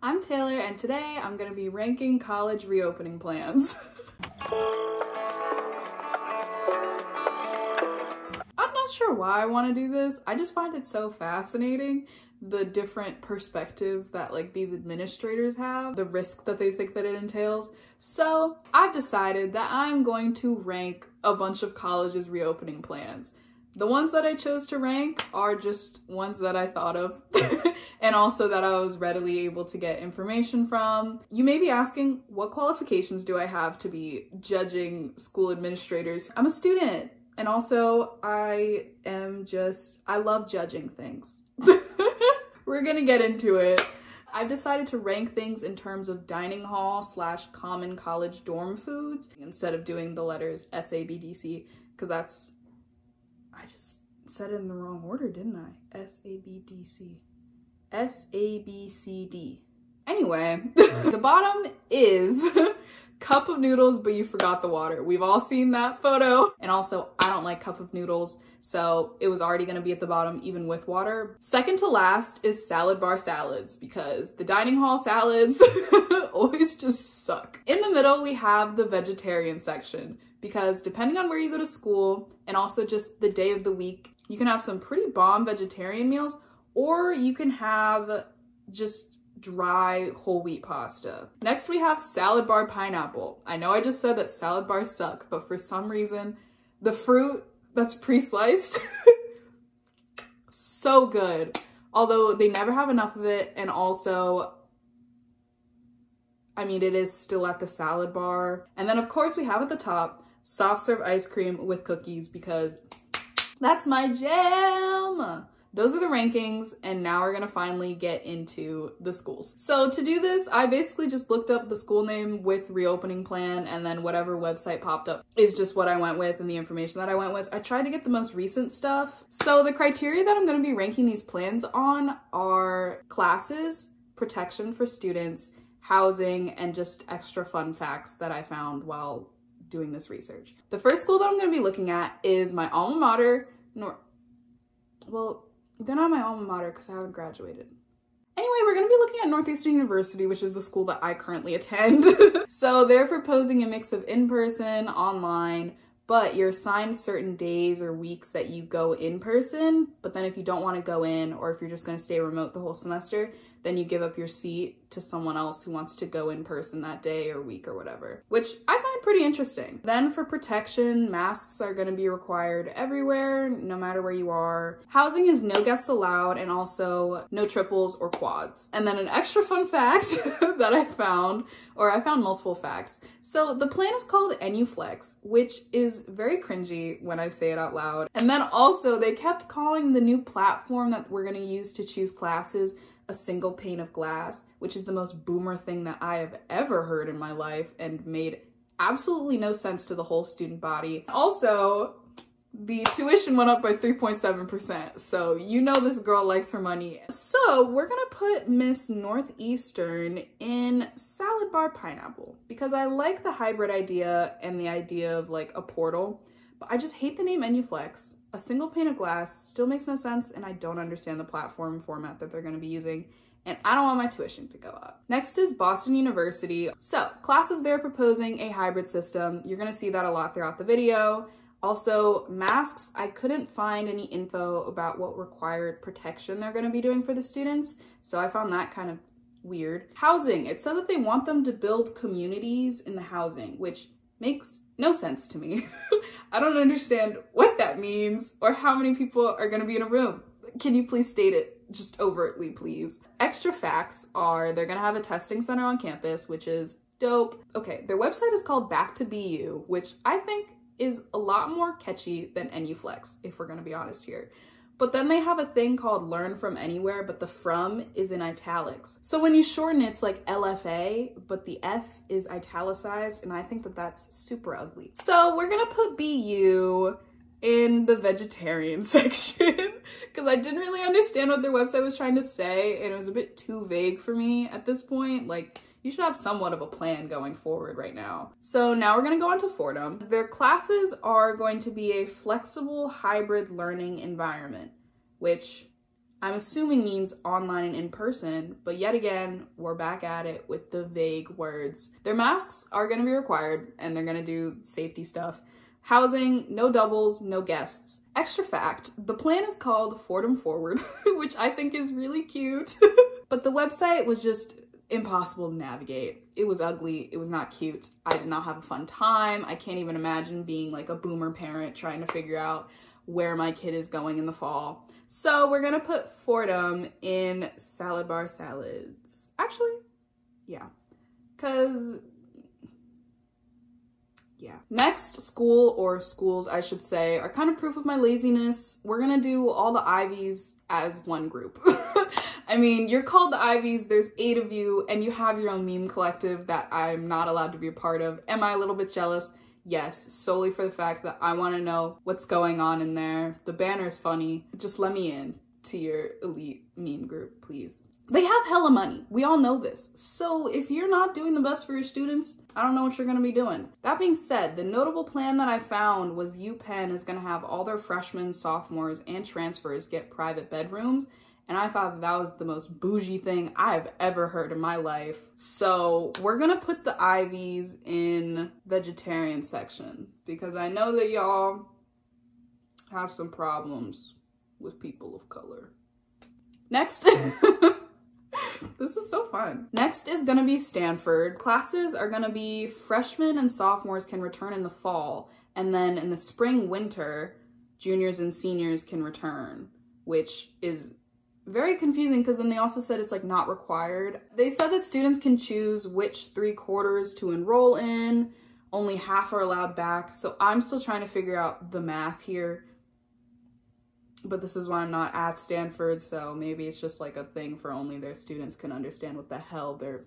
I'm Taylor, and today I'm going to be ranking college reopening plans. I'm not sure why I want to do this. I just find it so fascinating, the different perspectives that like these administrators have, the risk that they think that it entails. So I've decided that I'm going to rank a bunch of colleges' reopening plans. The ones that I chose to rank are just ones that I thought of and also that I was readily able to get information from. You may be asking, what qualifications do I have to be judging school administrators? I'm a student, and also I love judging things. We're gonna get into it. I've decided to rank things in terms of dining hall / common college dorm foods instead of doing the letters SABDC, because I just said it in the wrong order, didn't I? SABDC. SABCD. Anyway, the bottom is cup of noodles, but you forgot the water. We've all seen that photo. And also, I don't like cup of noodles, so it was already gonna be at the bottom even with water. Second to last is salad bar salads, because the dining hall salads always just suck. In the middle, we have the vegetarian section, because depending on where you go to school and also just the day of the week, you can have some pretty bomb vegetarian meals, or you can have just dry whole wheat pasta. Next, we have salad bar pineapple. I know I just said that salad bars suck, but for some reason, the fruit that's pre-sliced, so good. Although they never have enough of it, and also, I mean, it is still at the salad bar. And then of course we have at the top, soft serve ice cream with cookies, because that's my jam. Those are the rankings, and now we're gonna finally get into the schools. So to do this, I basically just looked up the school name with reopening plan, and then whatever website popped up is just what I went with and the information that I went with. I tried to get the most recent stuff. So the criteria that I'm gonna be ranking these plans on are classes, protection for students, housing, and just extra fun facts that I found while doing this research. The first school that I'm going to be looking at is my alma mater. Well, they're not my alma mater because I haven't graduated. Anyway, we're going to be looking at Northeastern University, which is the school that I currently attend. So they're proposing a mix of in-person, online, but you're assigned certain days or weeks that you go in person, but then if you don't want to go in, or if you're just going to stay remote the whole semester, then you give up your seat to someone else who wants to go in person that day or week or whatever, which I find pretty interesting. Then for protection, masks are going to be required everywhere, no matter where you are. Housing is no guests allowed, and also no triples or quads. And then an extra fun fact that I found multiple facts. So the plan is called NUFlex, which is very cringy when I say it out loud. And then also they kept calling the new platform that we're going to use to choose classes a single pane of glass, which is the most boomer thing that I have ever heard in my life and made absolutely no sense to the whole student body. Also, the tuition went up by 3.7%, so you know this girl likes her money. So we're gonna put Miss Northeastern in salad bar pineapple, because I like the hybrid idea and the idea of like a portal, but I just hate the name NUFlex. A single pane of glass still makes no sense, and I don't understand the platform format that they're going to be using, and I don't want my tuition to go up. Next is Boston University. So classes, they're proposing a hybrid system. You're going to see that a lot throughout the video. Also, masks, I couldn't find any info about what required protection they're going to be doing for the students, so I found that kind of weird. Housing, it said that they want them to build communities in the housing, which makes no sense to me. I don't understand what that means or how many people are going to be in a room. Can you please state it just overtly, please? Extra facts are they're going to have a testing center on campus, which is dope. Okay, their website is called Back to BU, which I think is a lot more catchy than NUFlex, if we're going to be honest here. But then they have a thing called Learn From Anywhere, but the from is in italics. So when you shorten it, it's like LFA, but the F is italicized, and I think that that's super ugly. So we're gonna put BU in the vegetarian section, because I didn't really understand what their website was trying to say, and it was a bit too vague for me at this point. Like, you should have somewhat of a plan going forward right now. So now we're gonna go on to Fordham. Their classes are going to be a flexible hybrid learning environment, which I'm assuming means online and in person, but yet again, we're back at it with the vague words. Their masks are gonna be required and they're gonna do safety stuff. Housing, no doubles, no guests. Extra fact, the plan is called Fordham Forward, which I think is really cute. But the website was just impossible to navigate. It was ugly, it was not cute. I did not have a fun time. I can't even imagine being like a boomer parent trying to figure out where my kid is going in the fall. So we're gonna put Fordham in salad bar salads. Actually, yeah, cause yeah. Next school, or schools I should say, are kind of proof of my laziness. We're gonna do all the Ivies as one group. I mean, you're called the Ivies, there's 8 of you, and you have your own meme collective that I'm not allowed to be a part of. Am I a little bit jealous? Yes, solely for the fact that I want to know what's going on in there. The banner's funny. Just let me in to your elite meme group, please. They have hella money. We all know this. So if you're not doing the best for your students, I don't know what you're going to be doing. That being said, the notable plan that I found was UPenn is going to have all their freshmen, sophomores, and transfers get private bedrooms. And I thought that was the most bougie thing I've ever heard in my life. So we're gonna put the Ivies in vegetarian section because I know that y'all have some problems with people of color. Next, this is so fun. Next is gonna be Stanford. Classes are gonna be freshmen and sophomores can return in the fall. And then in the spring, winter, juniors and seniors can return, which is very confusing because then they also said it's like not required. They said that students can choose which 3 quarters to enroll in. Only half are allowed back. So I'm still trying to figure out the math here. But this is why I'm not at Stanford. So maybe it's just like a thing for only their students can understand what the hell their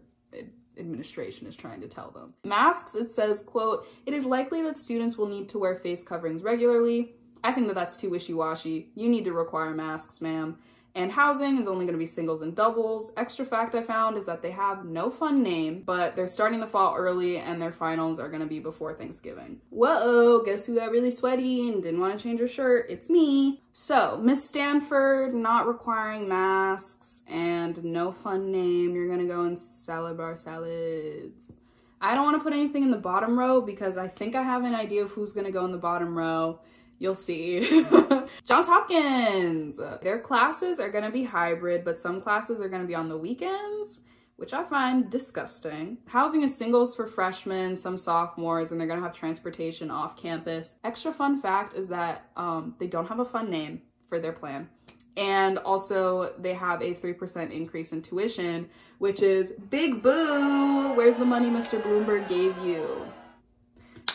administration is trying to tell them. Masks, it says, quote, "It is likely that students will need to wear face coverings regularly." I think that that's too wishy-washy. You need to require masks, ma'am. And housing is only going to be singles and doubles. Extra fact I found is that they have no fun name, but they're starting the fall early and their finals are going to be before Thanksgiving. Whoa, guess who got really sweaty and didn't want to change her shirt? It's me. So, Miss Stanford, not requiring masks and no fun name. You're going to go in salad bar salads. I don't want to put anything in the bottom row because I think I have an idea of who's going to go in the bottom row. You'll see. Johns Hopkins. Their classes are gonna be hybrid, but some classes are gonna be on the weekends, which I find disgusting. Housing is singles for freshmen, some sophomores, and they're gonna have transportation off campus. Extra fun fact is that they don't have a fun name for their plan. And also they have a 3% increase in tuition, which is big boo. Where's the money Mr. Bloomberg gave you?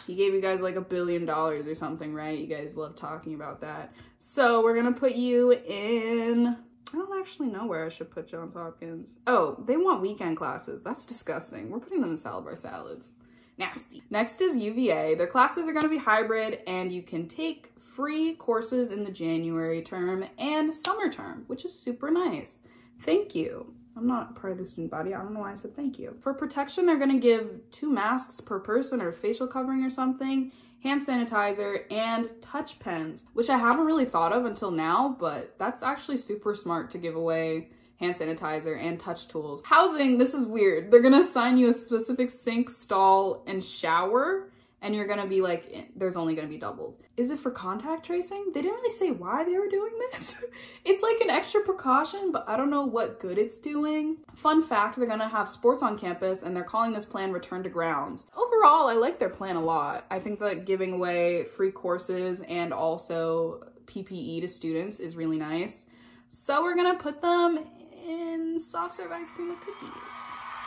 He gave you guys like $1 billion or something, right? You guys love talking about that. So we're gonna put you in, I don't actually know where I should put Johns Hopkins. Oh, they want weekend classes. That's disgusting. We're putting them in salad bar salads. Nasty. Next is UVA. Their classes are gonna be hybrid and you can take free courses in the January term and summer term, which is super nice. Thank you. I'm not part of the student body. I don't know why I said thank you. For protection, they're gonna give 2 masks per person or facial covering or something, hand sanitizer, and touch pens, which I haven't really thought of until now, but that's actually super smart to give away hand sanitizer and touch tools. Housing, this is weird. They're gonna assign you a specific sink, stall, and shower, and you're gonna be like, there's only gonna be doubles. Is it for contact tracing? They didn't really say why they were doing this. It's like an extra precaution, but I don't know what good it's doing. Fun fact, they're gonna have sports on campus and they're calling this plan Return to Grounds. Overall, I like their plan a lot. I think that giving away free courses and also PPE to students is really nice. So we're gonna put them in soft serve ice cream with cookies.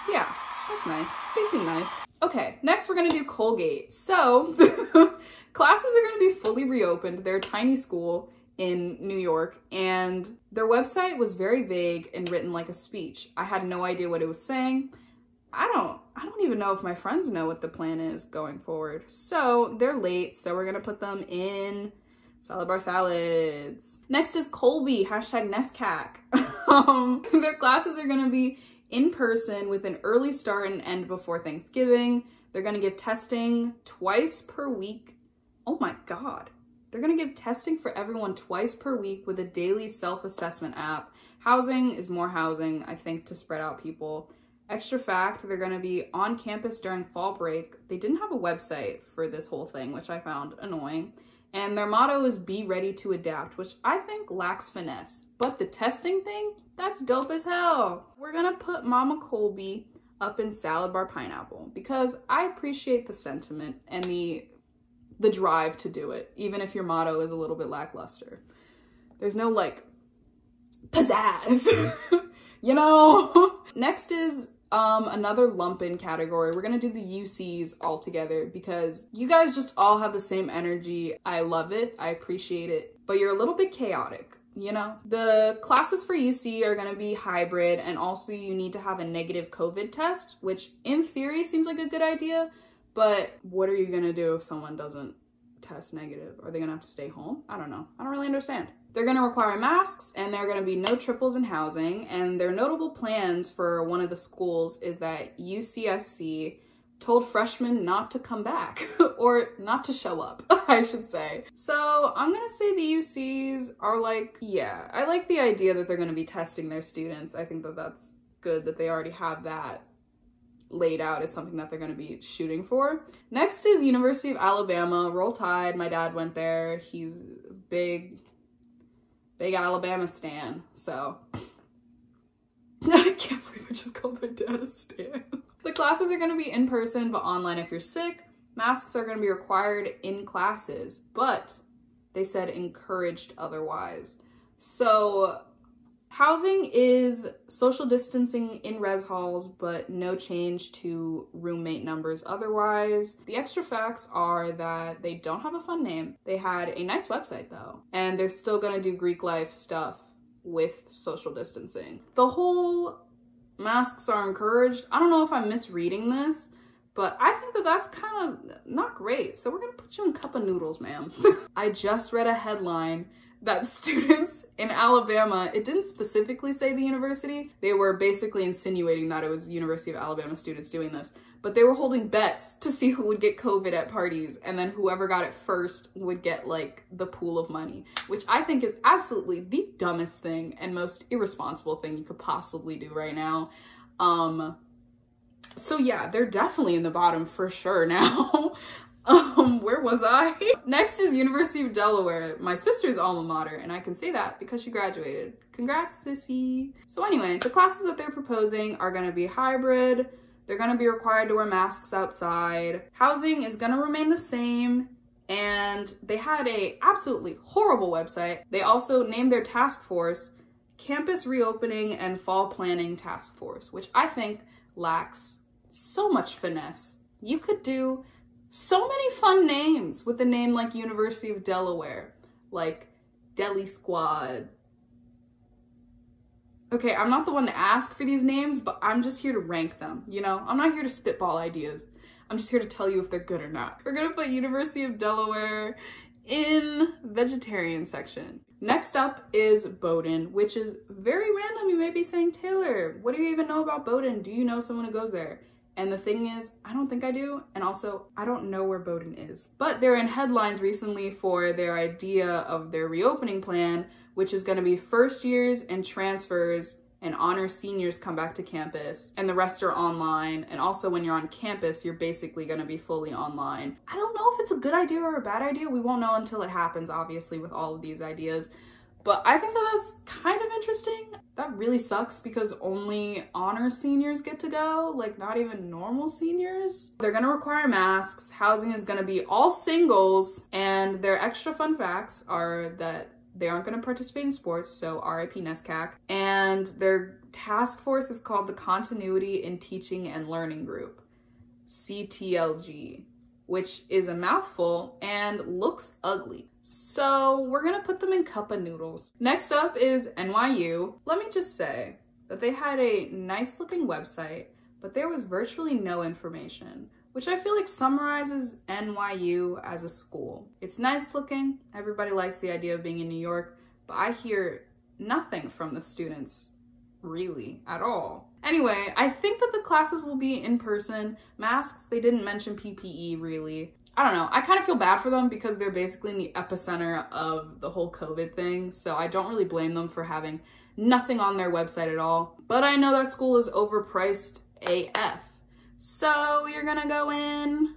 Yeah, that's nice. They seem nice. Okay, next we're gonna do Colgate. So, classes are gonna be fully reopened. They're a tiny school in New York, and their website was very vague and written like a speech. I had no idea what it was saying. I don't even know if my friends know what the plan is going forward. So, they're late, so we're gonna put them in salad bar salads. Next is Colby, hashtag NESCAC. Their classes are gonna be in person with an early start and end before Thanksgiving. They're gonna give testing twice per week. Oh my God. They're gonna give testing for everyone twice per week with a daily self-assessment app. Housing is more housing, I think, to spread out people. Extra fact, they're gonna be on campus during fall break. They didn't have a website for this whole thing, which I found annoying. And their motto is be ready to adapt, which I think lacks finesse. But the testing thing, that's dope as hell. We're gonna put Mama Colby up in Salad Bar Pineapple because I appreciate the sentiment and the drive to do it, even if your motto is a little bit lackluster. There's no like pizzazz, you know? Next is another lump-in category. We're gonna do the UCs all together because you guys just all have the same energy. I love it, I appreciate it, but you're a little bit chaotic, you know? The classes for UC are gonna be hybrid, and also you need to have a negative COVID test, which in theory seems like a good idea, but what are you gonna do if someone doesn't test negative? Are they gonna have to stay home? I don't know. I don't really understand. They're gonna require masks, and there are gonna be no triples in housing, and their notable plans for one of the schools is that UCSC told freshmen not to come back, or not to show up, I should say. So I'm gonna say the UCs are like, yeah, I like the idea that they're gonna be testing their students. I think that that's good that they already have that laid out as something that they're going to be shooting for. Next is University of Alabama. Roll Tide. My dad went there. He's a big Alabama stan. So I can't believe I just called my dad a stan. The classes are going to be in person but online if you're sick. Masks are going to be required in classes, but they said encouraged otherwise. So housing is social distancing in res halls, but no change to roommate numbers otherwise. The extra facts are that they don't have a fun name. They had a nice website though, and they're still gonna do Greek life stuff with social distancing. The whole masks are encouraged. I don't know if I'm misreading this, but I think that that's kind of not great. So we're gonna put you in cup of noodles, ma'am. I just read a headline that students in Alabama, it didn't specifically say the university, they were basically insinuating that it was University of Alabama students doing this, but they were holding bets to see who would get COVID at parties, and then whoever got it first would get like the pool of money, which I think is absolutely the dumbest thing and most irresponsible thing you could possibly do right now. So yeah, they're definitely in the bottom for sure now. Where was I? Next is University of Delaware, my sister's alma mater, and I can say that because she graduated. Congrats, sissy. So anyway, the classes that they're proposing are gonna be hybrid. They're gonna be required to wear masks outside. Housing is gonna remain the same, and they had a absolutely horrible website. They also named their task force Campus Reopening and Fall Planning Task Force, which I think lacks so much finesse. You could do so many fun names with a name like University of Delaware, like Deli Squad. Okay, I'm not the one to ask for these names, but I'm just here to rank them, you know? I'm not here to spitball ideas. I'm just here to tell you if they're good or not. We're gonna put University of Delaware in vegetarian section. Next up is Bowdoin, which is very random. You may be saying, Taylor, what do you even know about Bowdoin? Do you know someone who goes there? And the thing is, I don't think I do. And also, I don't know where Bowdoin is. But they're in headlines recently for their idea of their reopening plan, which is gonna be first years and transfers and honor seniors come back to campus, and the rest are online. And also when you're on campus, you're basically gonna be fully online. I don't know if it's a good idea or a bad idea. We won't know until it happens, obviously, with all of these ideas. But I think that that's kind of interesting. That really sucks because only honor seniors get to go, like not even normal seniors. They're gonna require masks. Housing is gonna be all singles, and their extra fun facts are that they aren't gonna participate in sports, so RIP NESCAC. And their task force is called the Continuity in Teaching and Learning Group, CTLG, which is a mouthful and looks ugly. So we're gonna put them in cup of noodles. Next up is NYU. Let me just say that they had a nice looking website, but there was virtually no information, which I feel like summarizes NYU as a school. It's nice looking, everybody likes the idea of being in New York, but I hear nothing from the students really at all. Anyway, I think that the classes will be in person. Masks, they didn't mention PPE really. I don't know. I kind of feel bad for them because they're basically in the epicenter of the whole COVID thing. So I don't really blame them for having nothing on their website at all. But I know that school is overpriced AF. So you're gonna go in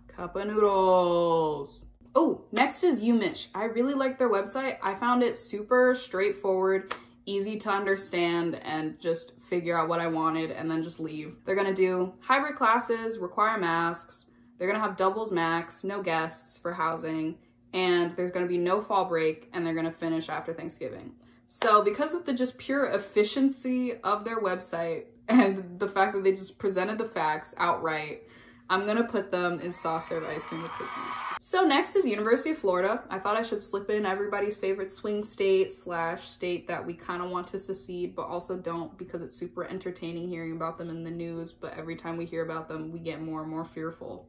cup of noodles. Oh, next is UMich. I really like their website. I found it super straightforward, easy to understand, and just figure out what I wanted and then just leave. They're gonna do hybrid classes, require masks. They're gonna have doubles max, no guests for housing, and there's gonna be no fall break, and they're gonna finish after Thanksgiving. So because of the just pure efficiency of their website and the fact that they just presented the facts outright, I'm gonna put them in soft serve ice cream with cookies. So next is University of Florida. I thought I should slip in everybody's favorite swing state / state that we kind of want to secede, but also don't because it's super entertaining hearing about them in the news, but every time we hear about them, we get more and more fearful.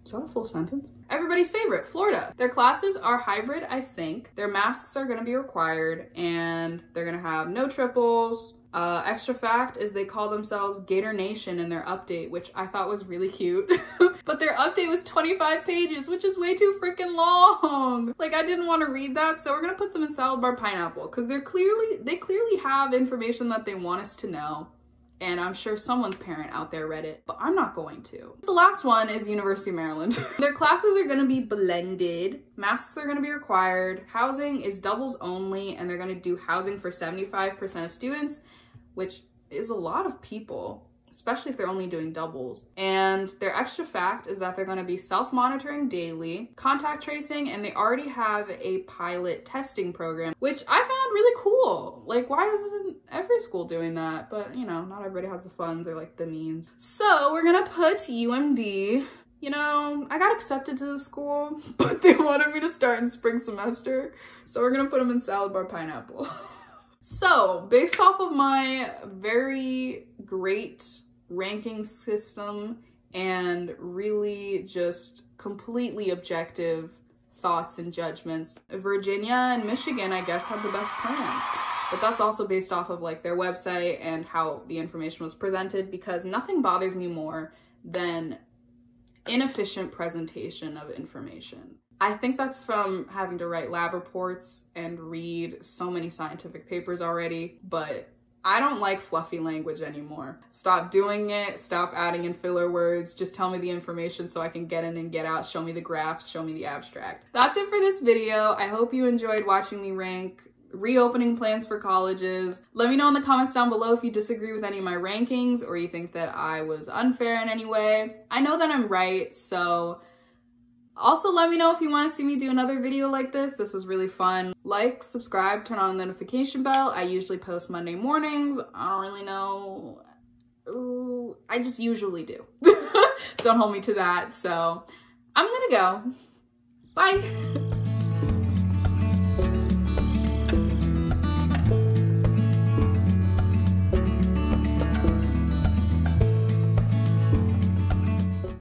Is that a full sentence? Everybody's favorite, Florida. Their classes are hybrid, I think. Their masks are gonna be required and they're gonna have no triples. Extra fact is they call themselves Gator Nation in their update, which I thought was really cute. But their update was 25 pages, which is way too freaking long. Like, I didn't want to read that, so we're gonna put them in salad bar pineapple because they clearly have information that they want us to know. And I'm sure someone's parent out there read it, but I'm not going to. The last one is University of Maryland. Their classes are gonna be blended. Masks are gonna be required. Housing is doubles only, and they're gonna do housing for 75% of students, which is a lot of people, especially if they're only doing doubles. And their extra fact is that they're gonna be self-monitoring daily, contact tracing, and they already have a pilot testing program, which I found really cool. Like, why isn't every school doing that? But you know, not everybody has the funds or like the means. So we're gonna put UMD. You know, I got accepted to the school, but they wanted me to start in spring semester. So we're gonna put them in salad bar pineapple. So based off of my very great ranking system and really just completely objective thoughts and judgments, Virginia and Michigan, I guess, have the best plans. But that's also based off of like their website and how the information was presented, because nothing bothers me more than inefficient presentation of information. I think that's from having to write lab reports and read so many scientific papers already, but I don't like fluffy language anymore. Stop doing it, stop adding in filler words, just tell me the information so I can get in and get out, show me the graphs, show me the abstract. That's it for this video. I hope you enjoyed watching me rank reopening plans for colleges. Let me know in the comments down below if you disagree with any of my rankings or you think that I was unfair in any way. I know that I'm right, so also let me know if you want to see me do another video like this. This was really fun. Like, subscribe, turn on the notification bell. I usually post Monday mornings. I don't really know. Ooh, I just usually do. Don't hold me to that. So I'm gonna go. Bye.